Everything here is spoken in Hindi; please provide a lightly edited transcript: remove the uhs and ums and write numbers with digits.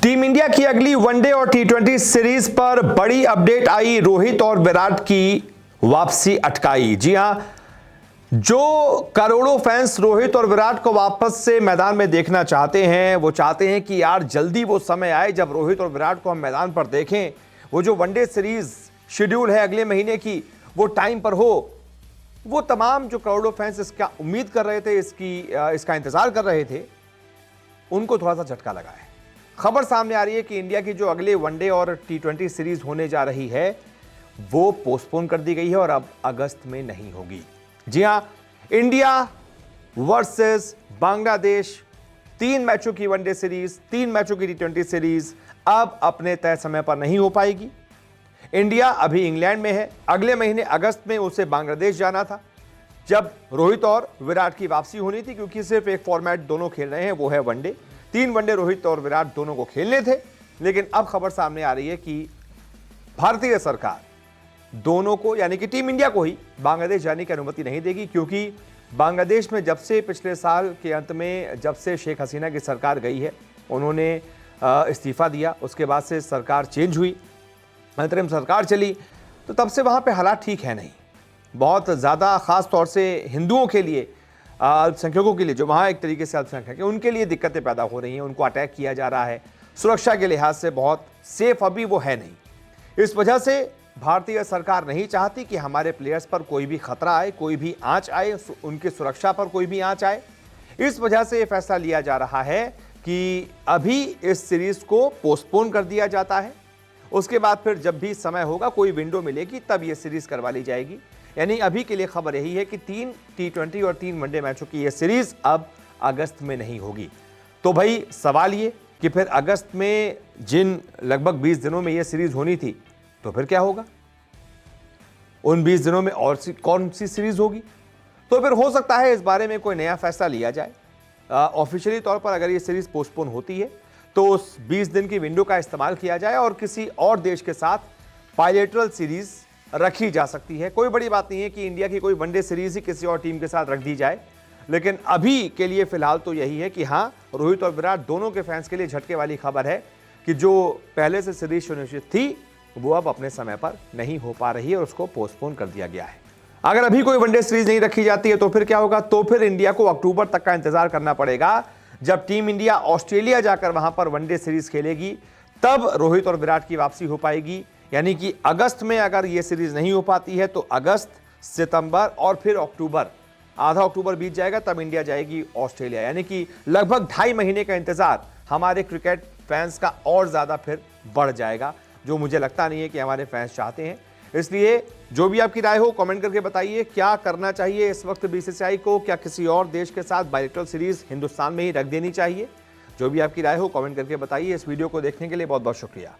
टीम इंडिया की अगली वनडे और टी20 सीरीज पर बड़ी अपडेट आई। रोहित और विराट की वापसी अटकाई। जी हां, जो करोड़ों फैंस रोहित और विराट को वापस से मैदान में देखना चाहते हैं, वो चाहते हैं कि यार जल्दी वो समय आए जब रोहित और विराट को हम मैदान पर देखें। वो जो वनडे सीरीज शेड्यूल है अगले महीने की, वो टाइम पर हो। वो तमाम जो करोड़ों फैंस इसका उम्मीद कर रहे थे, इसका इंतजार कर रहे थे, उनको थोड़ा सा झटका लगा है। खबर सामने आ रही है कि इंडिया की जो अगले वनडे और टी20 सीरीज होने जा रही है, वो पोस्टपोन कर दी गई है और अब अगस्त में नहीं होगी। जी हां, इंडिया वर्सेस बांग्लादेश 3 मैचों की वनडे सीरीज, 3 मैचों की टी20 सीरीज अब अपने तय समय पर नहीं हो पाएगी। इंडिया अभी इंग्लैंड में है। अगले महीने अगस्त में उसे बांग्लादेश जाना था, जब रोहित और विराट की वापसी होनी थी, क्योंकि सिर्फ एक फॉर्मेट दोनों खेल रहे हैं, वो है वनडे। 3 वनडे रोहित और विराट दोनों को खेलने थे। लेकिन अब खबर सामने आ रही है कि भारतीय सरकार दोनों को, यानी कि टीम इंडिया को ही बांग्लादेश जाने की अनुमति नहीं देगी, क्योंकि बांग्लादेश में जब से पिछले साल के अंत में जब से शेख हसीना की सरकार गई है, उन्होंने इस्तीफा दिया, उसके बाद से सरकार चेंज हुई, अंतरिम सरकार चली, तो तब से वहाँ पे हालात ठीक है नहीं। बहुत ज़्यादा ख़ास तौर से हिंदुओं के लिए, अल्पसंख्यकों के लिए, जो वहाँ एक तरीके से अल्पसंख्यक है, उनके लिए दिक्कतें पैदा हो रही हैं। उनको अटैक किया जा रहा है, सुरक्षा के लिहाज से बहुत सेफ अभी वो है नहीं। इस वजह से भारतीय सरकार नहीं चाहती कि हमारे प्लेयर्स पर कोई भी खतरा आए, कोई भी आंच आए, उनकी सुरक्षा पर कोई भी आंच आए। इस वजह से ये फैसला लिया जा रहा है कि अभी इस सीरीज को पोस्टपोन कर दिया जाता है। उसके बाद फिर जब भी समय होगा, कोई विंडो मिलेगी, तब ये सीरीज करवा ली जाएगी। यानी अभी के लिए खबर यही है कि 3 टी20 और 3 वनडे मैचों की ये सीरीज अब अगस्त में नहीं होगी। तो भाई सवाल ये कि फिर अगस्त में जिन लगभग 20 दिनों में ये सीरीज होनी थी, तो फिर क्या होगा? उन 20 दिनों में और कौन सी सीरीज होगी? तो फिर हो सकता है इस बारे में कोई नया फैसला लिया जाए। ऑफिशियली तौर पर अगर ये सीरीज पोस्टपोन होती है, तो उस 20 दिन की विंडो का इस्तेमाल किया जाए और किसी और देश के साथ बायलैटरल सीरीज रखी जा सकती है। कोई बड़ी बात नहीं है कि इंडिया की कोई वनडे सीरीज ही किसी और टीम के साथ रख दी जाए, लेकिन अभी के लिए फिलहाल तो यही है कि हाँ, रोहित और विराट दोनों के फैंस के लिए झटके वाली खबर है कि जो पहले से सीरीज सुनिश्चित थी, वो अब अपने समय पर नहीं हो पा रही है और उसको पोस्टपोन कर दिया गया है। अगर अभी कोई वनडे सीरीज नहीं रखी जाती है, तो फिर क्या होगा? तो फिर इंडिया को अक्टूबर तक का इंतजार करना पड़ेगा, जब टीम इंडिया ऑस्ट्रेलिया जाकर वहां पर वनडे सीरीज खेलेगी। तब रोहित और विराट की वापसी हो पाएगी। यानी कि अगस्त में अगर यह सीरीज नहीं हो पाती है, तो अगस्त, सितंबर और फिर अक्टूबर, आधा अक्टूबर बीत जाएगा, तब इंडिया जाएगी ऑस्ट्रेलिया। यानी कि लगभग 2.5 महीने का इंतजार हमारे क्रिकेट फैंस का और ज्यादा फिर बढ़ जाएगा, जो मुझे लगता नहीं है कि हमारे फैंस चाहते हैं। इसलिए जो भी आपकी राय हो, कमेंट करके बताइए। क्या करना चाहिए इस वक्त बीसीसीआई को? क्या किसी और देश के साथ बायलैटरल सीरीज हिंदुस्तान में ही रख देनी चाहिए? जो भी आपकी राय हो, कमेंट करके बताइए। इस वीडियो को देखने के लिए बहुत बहुत शुक्रिया।